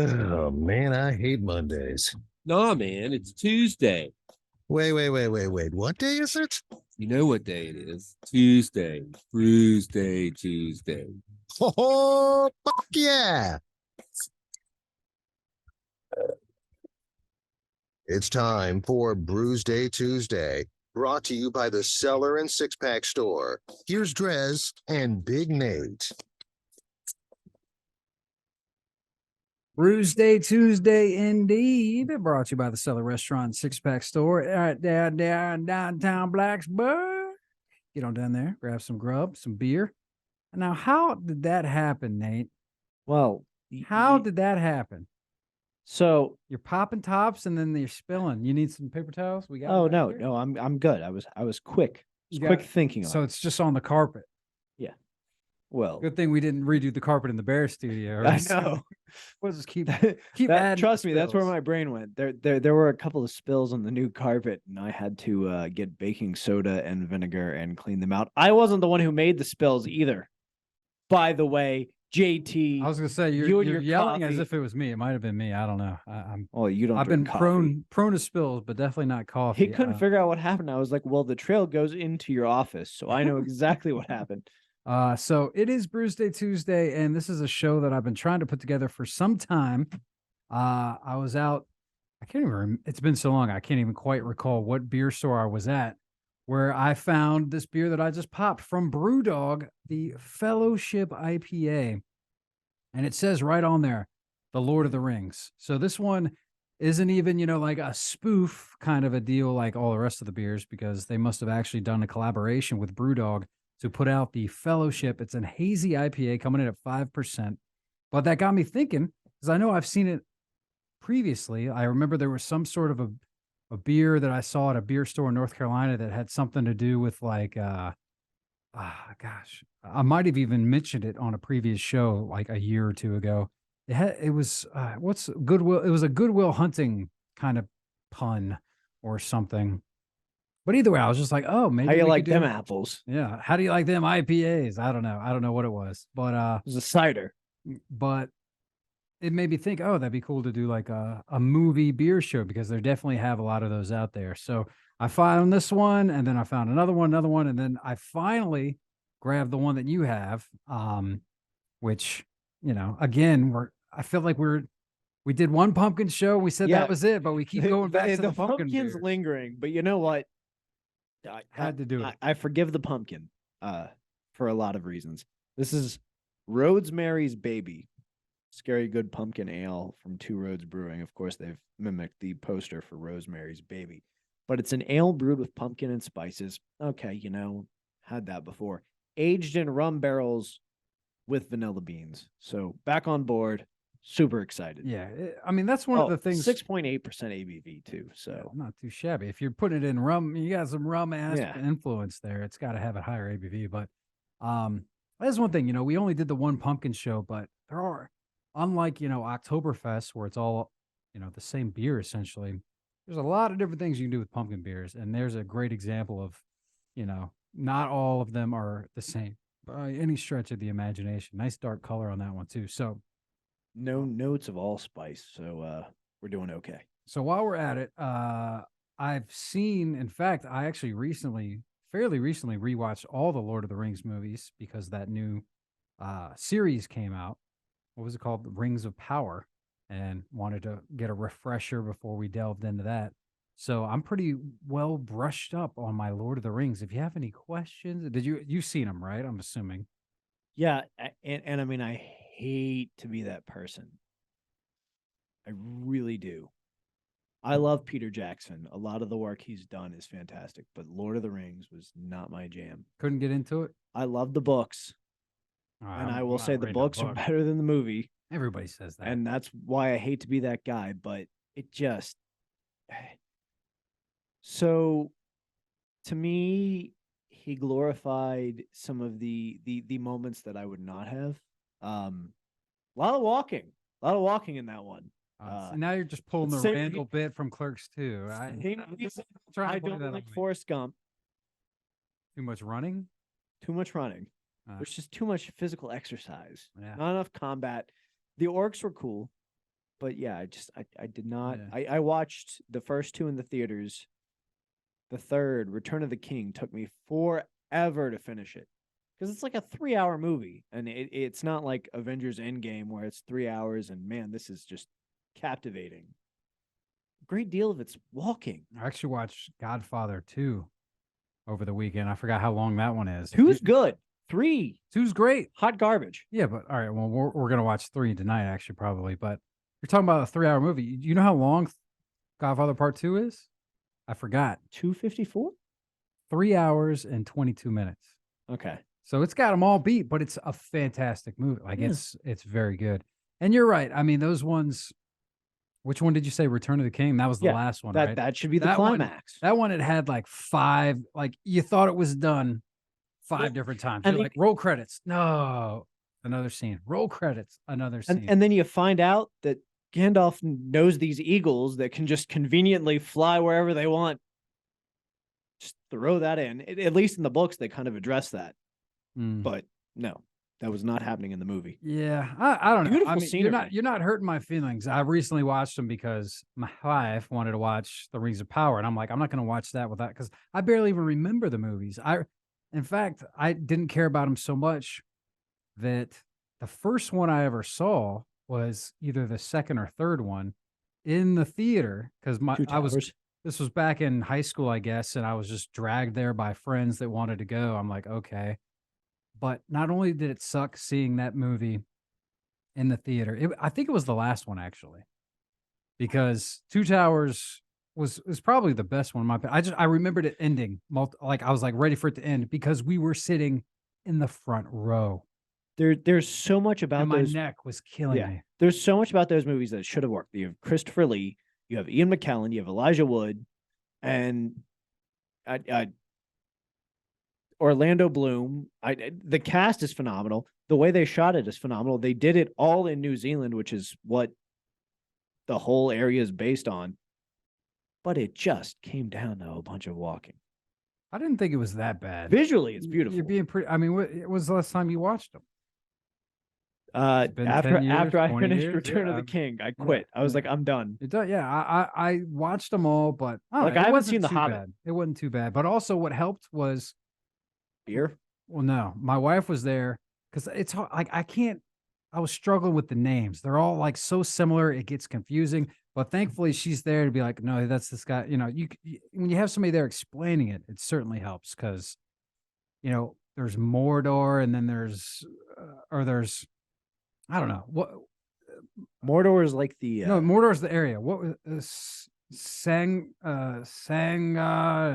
Oh man, I hate Mondays. Nah, man, it's Tuesday. Wait. What day is it? You know what day it is? Tuesday. Brewsday, Tuesday. Oh, fuck yeah. It's time for Brewsday Tuesday, brought to you by the Cellar and Six Pack Store. Here's DreZ and Big Nate. Brewsday Tuesday, indeed. Brought to you by the Cellar Restaurant Six Pack Store right down in downtown Blacksburg. Get on down there, grab some grub, some beer. Now, how did that happen, Nate? Well, How did that happen? so You're popping tops and then you're spilling. You need some paper towels? We got. oh them right no, here? no, I'm good. I was quick. You Quick got- thinking So on it. it's just on the carpet. Well, Good thing we didn't redo the carpet in the bear studio. I know. We'll just keep That, adding trust me, that's where spills. my brain went. There were a couple of spills on the new carpet, and I had to get baking soda and vinegar and clean them out. I wasn't the one who made the spills either. By the way, JT. I was gonna say you you're and your yelling as coffee. if it was me. It might have been me. I don't know. Well, you don't. I've been drink coffee. prone to spills, but definitely not coffee. He couldn't figure out what happened. I was like, "Well, the trail goes into your office, so I know exactly what happened." So it is Brewsday Tuesday, and this is a show that I've been trying to put together for some time. I was out. I can't even. It's been so long. I can't even quite recall what beer store I was at, where I found this beer that I just popped from BrewDog, the Fellowship IPA, and it says right on there, "The Lord of the Rings." So this one isn't even, like a spoof kind of a deal like all the rest of the beers, because they must have actually done a collaboration with BrewDog to put out the Fellowship. It's a hazy IPA coming in at 5%. But that got me thinking, because I know I've seen it previously. I remember there was some sort of a beer that I saw at a beer store in North Carolina that had something to do with gosh, I might have even mentioned it on a previous show like a year or two ago. It was what's Goodwill? It was a Goodwill Hunting kind of pun or something. But either way, I was just like, oh, maybe How you we like could them do- apples? Yeah. How do you like them IPAs? I don't know. I don't know what it was, It was a cider. but it made me think, oh, that'd be cool to do like a movie beer show, because there definitely have a lot of those out there. So I found this one, and then I found another one, and then I finally grabbed the one that you have, which, again, I feel like we did one pumpkin show. We said Yeah. that was it, but we keep going back to the pumpkin pumpkin's beers. lingering, but you know what? I Had to do it. I forgive the pumpkin for a lot of reasons. This is Roadsmary's Baby. Scary Good Pumpkin Ale from Two Roads Brewing. Of course, they've mimicked the poster for Rosemary's Baby. But it's an ale brewed with pumpkin and spices. Okay, had that before. Aged in rum barrels with vanilla beans. So back on board. Super excited. Yeah. I mean, that's one of the things. 6.8% ABV too. So Yeah, not too shabby. If you're putting it in rum, you got some rum ass Yeah. influence there. It's got to have a higher ABV. But that's one thing. We only did the one pumpkin show, but there are, unlike Oktoberfest, where it's all the same beer essentially. There's a lot of different things you can do with pumpkin beers, and there's a great example of not all of them are the same by any stretch of the imagination. Nice dark color on that one too. So no notes of allspice. So we're doing okay. So while we're at it, I've seen, in fact, I actually fairly recently rewatched all the Lord of the Rings movies, because that new series came out. What was it called? The Rings of Power, and wanted to get a refresher before we delved into that. So I'm pretty well brushed up on my Lord of the Rings. If you have any questions, you've seen them, right? I'm assuming. Yeah, and I mean, I hate to be that person. I really do. I love Peter Jackson. A lot of the work he's done is fantastic, but Lord of the Rings was not my jam. Couldn't get into it. I love the books, and I will say the books are better than the movie. Everybody says that, and that's why I hate to be that guy. But it just so to me, he glorified some of the moments that I would not have. A lot of walking in that one. So now you're just pulling the Randall bit from Clerks 2. I don't like Forrest Gump. Too much running. There's just too much physical exercise. Yeah. Not enough combat. The orcs were cool. but yeah, I did not. Yeah. I watched the first two in the theaters. The third, Return of the King, took me forever to finish it because it's like a 3-hour movie, and it's not like Avengers Endgame where it's 3 hours. And man, this is just captivating. Great deal of it's walking. I actually watched Godfather 2 over the weekend. I forgot how long that one is. Two's good. 3, Two's great. hot garbage. Yeah, but all right. Well, we're gonna watch 3 tonight, actually, probably. But you're talking about a 3-hour movie. You know how long Godfather Part 2 is? I forgot. 254. 3 hours and 22 minutes. Okay. So it's got them all beat, but it's a fantastic movie. Like Yeah. it's very good. And you're right. I mean, those ones. Which one did you say? Return of the King. That was the Yeah, last one, That right? that should be the That one- climax. That one, it had like 5. Like you thought it was done 5 different times. and You're it- like, roll credits. No, another scene. Roll credits. Another scene. And then you find out that Gandalf knows these eagles that can just conveniently fly wherever they want. Just throw that in. At least in the books, they kind of address that. Mm. But no, that was not happening in the movie. Yeah, I don't know. Beautiful I mean, scenery. you're not hurting my feelings. I recently watched them because my wife wanted to watch The Rings of Power, and I'm like, I'm not going to watch that without because I barely even remember the movies. In fact, I didn't care about them so much that the first one I ever saw was either the second or third one in the theater because Two Towers. this was back in high school, I guess, and I was just dragged there by friends that wanted to go. I'm like, okay. But not only did it suck seeing that movie in the theater, I think it was the last one actually, because Two Towers was probably the best one in my opinion. I remembered it ending like I was like ready for it to end because we were sitting in the front row There's so much about and my those. neck was killing Yeah. me. There's so much about those movies that should have worked. You have Christopher Lee, you have Ian McKellen, you have Elijah Wood, and Orlando Bloom. The cast is phenomenal. The way they shot it is phenomenal. They did it all in New Zealand, which is what the whole area is based on. But it just came down to a bunch of walking. I didn't think it was that bad. Visually, it's beautiful. You're being pretty. I mean, what was the last time you watched them? been After 10 years, after I 20 finished years? Return Yeah, of the King, I quit. I was yeah. like, I'm done. It does, yeah. I watched them all, but I don't Like, know, I it haven't wasn't seen The too Hobbit. bad. It wasn't too bad. But also, what helped was, Beer. well, no, my wife was there because it's hard. Like I can't. I was struggling with the names. They're all like so similar. It gets confusing. But thankfully, she's there to be like, no, that's this guy. You know, when you have somebody there explaining it, it certainly helps because, you know, there's Mordor, and then there's I don't know what. Mordor is like the No, Mordor's the area. What was Sanga,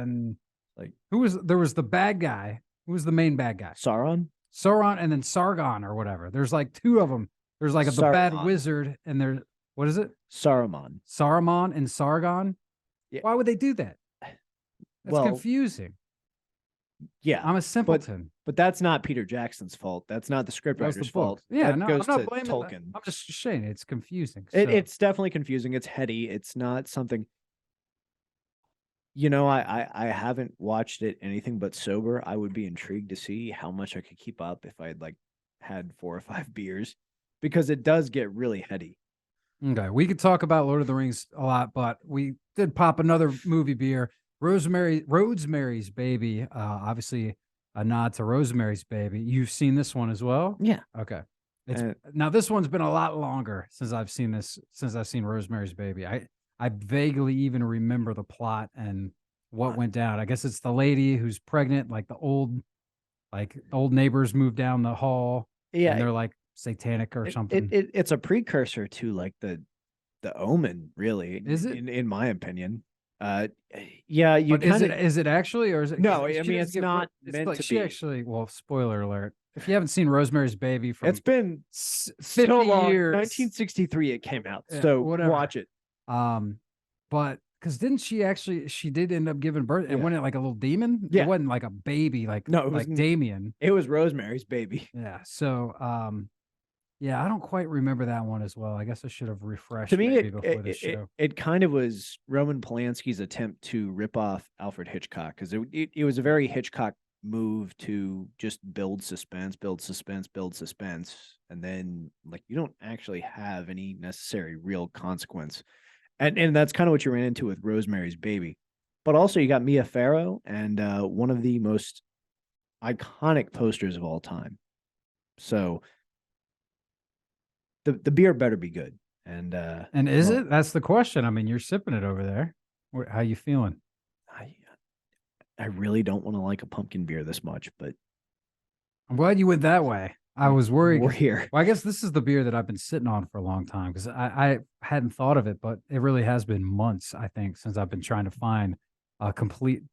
and Like- there was the bad guy. Who was the main bad guy? Sauron. Sauron, and then Sargon or whatever. There's like 2 of them. There's like the bad Saruman. wizard, and there, what is it? Saruman. Saruman and Sargon. Yeah. Why would they do that? That's Well, confusing. Yeah, I'm a simpleton. but that's not Peter Jackson's fault. That's not the That was the scriptwriter's fault. book. Yeah, that no, goes I'm not to blaming Tolkien. that. I'm just saying it's confusing. It's definitely confusing. It's heady. It's not something. You know, I haven't watched it anything but sober. I would be intrigued to see how much I could keep up if I had like had 4 or 5 beers, because it does get really heady. Okay, we could talk about Lord of the Rings a lot, but we did pop another movie beer, Rosemary's Baby. Obviously a nod to Rosemary's Baby. You've seen this one as well? Yeah. Okay. It's And- now this one's been a lot longer since I've seen Rosemary's Baby. I vaguely even remember the plot and what went down. I guess it's the lady who's pregnant, like the old neighbors moved down the hall. Yeah, And they're like satanic or something. It's a precursor to like the Omen, really. Is it? in my opinion? Yeah, you But is kind of. it actually, or is it? No, 'cause I she mean, doesn't it's get not it's meant like to she be. actually. Well, spoiler alert. If you haven't seen Rosemary's Baby from It's been 50 so long. years, 1963 it came out. Yeah, So whatever. watch it. But because didn't she did end up giving birth? And Yeah. wasn't it like a little demon? Yeah. It wasn't like a baby, No, it was like Damien. It was Rosemary's Baby. Yeah. So yeah, I don't quite remember that one as well. I guess I should have refreshed To me, maybe before this it show. kind of was Roman Polanski's attempt to rip off Alfred Hitchcock, because it was a very Hitchcock move to just build suspense, build suspense, build suspense, and then like you don't actually have any necessary real consequence. And that's kind of what you ran into with Rosemary's Baby. But also you got Mia Farrow and one of the most iconic posters of all time. So the beer better be good. And is well, it? That's the question. I mean, you're sipping it over there. How you feeling? I really don't want to like a pumpkin beer this much, but I'm glad you went that way. I was worried. we're 'cause- here. Well, I guess this is the beer that I've been sitting on for a long time because I hadn't thought of it, but it really has been months, I think, since I've been trying to find a complete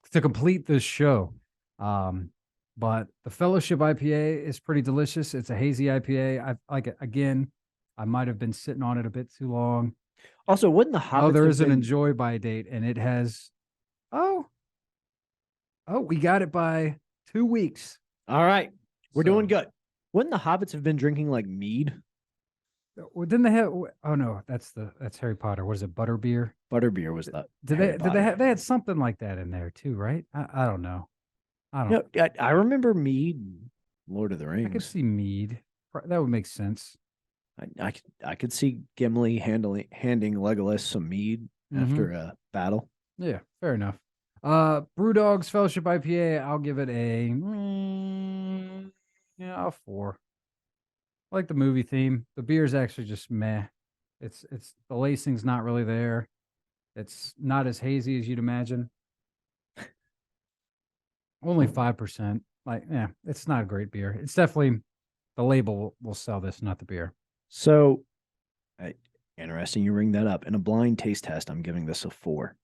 this show. But the Fellowship IPA is pretty delicious. It's a hazy IPA. I like it. Again, I might have been sitting on it a bit too long. Also, wouldn't the hobbits Oh, there have is an been- enjoy by date, and it has. Oh, we got it by 2 weeks. All right, we're doing So- good. Wouldn't the hobbits have been drinking like mead? Well, didn't they have? Oh no, that's Harry Potter. What is it? Butterbeer. Butterbeer was the Did Harry they Potter. they had something like that in there too, right? I don't know. I don't. No, I remember mead, Lord of the I could Rings. see mead. That would make sense. I could see Gimli handing Legolas some mead after a battle. Yeah, fair enough. BrewDog's Fellowship IPA. I'll give it a a 4. I like the movie theme. The beer's actually just meh. It's the lacing's not really there. It's not as hazy as you'd imagine. Only 5%. Like, yeah, it's not a great beer. It's definitely the label will sell this, not the beer. So, interesting you ring that up. In a blind taste test, I'm giving this a 4.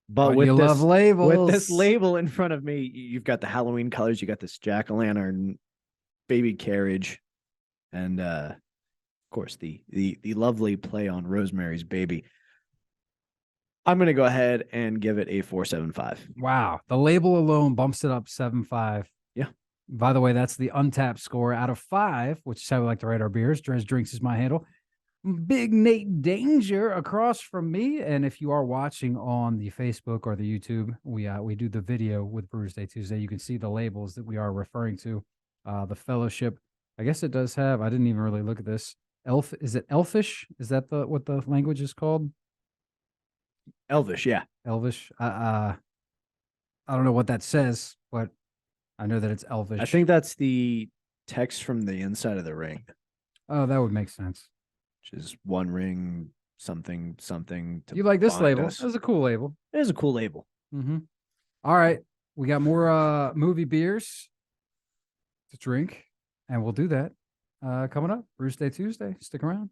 But Oh, with you this, love labels. with this label in front of me, you've got the Halloween colors, you got this jack-o'-lantern baby carriage, and of course the lovely play on Rosemary's Baby. I'm gonna go ahead and give it a 4.75. Wow. The label alone bumps it up 7.5. Yeah. By the way, that's the Untapped score out of 5, which is how we like to rate our beers. DreZ Drinks is my handle. Big Nate Danger across from me. And if you are watching on the Facebook or the YouTube, we do the video with Brewsday Tuesday. You can see the labels that we are referring to. The Fellowship, I guess it does have, I didn't even really look at this. Is it Elfish? Is that what the language is called? Elvish, yeah. Elvish. I don't know what that says, but I know that it's Elvish. I think that's the text from the inside of the ring, Oh, that would make sense. which is one ring, something, something. To You like this bind label? us. That's a cool label. It is a cool label. Mm-hmm. All right. We got more movie beers to drink, and we'll do that coming up. Brewsday Tuesday. Stick around.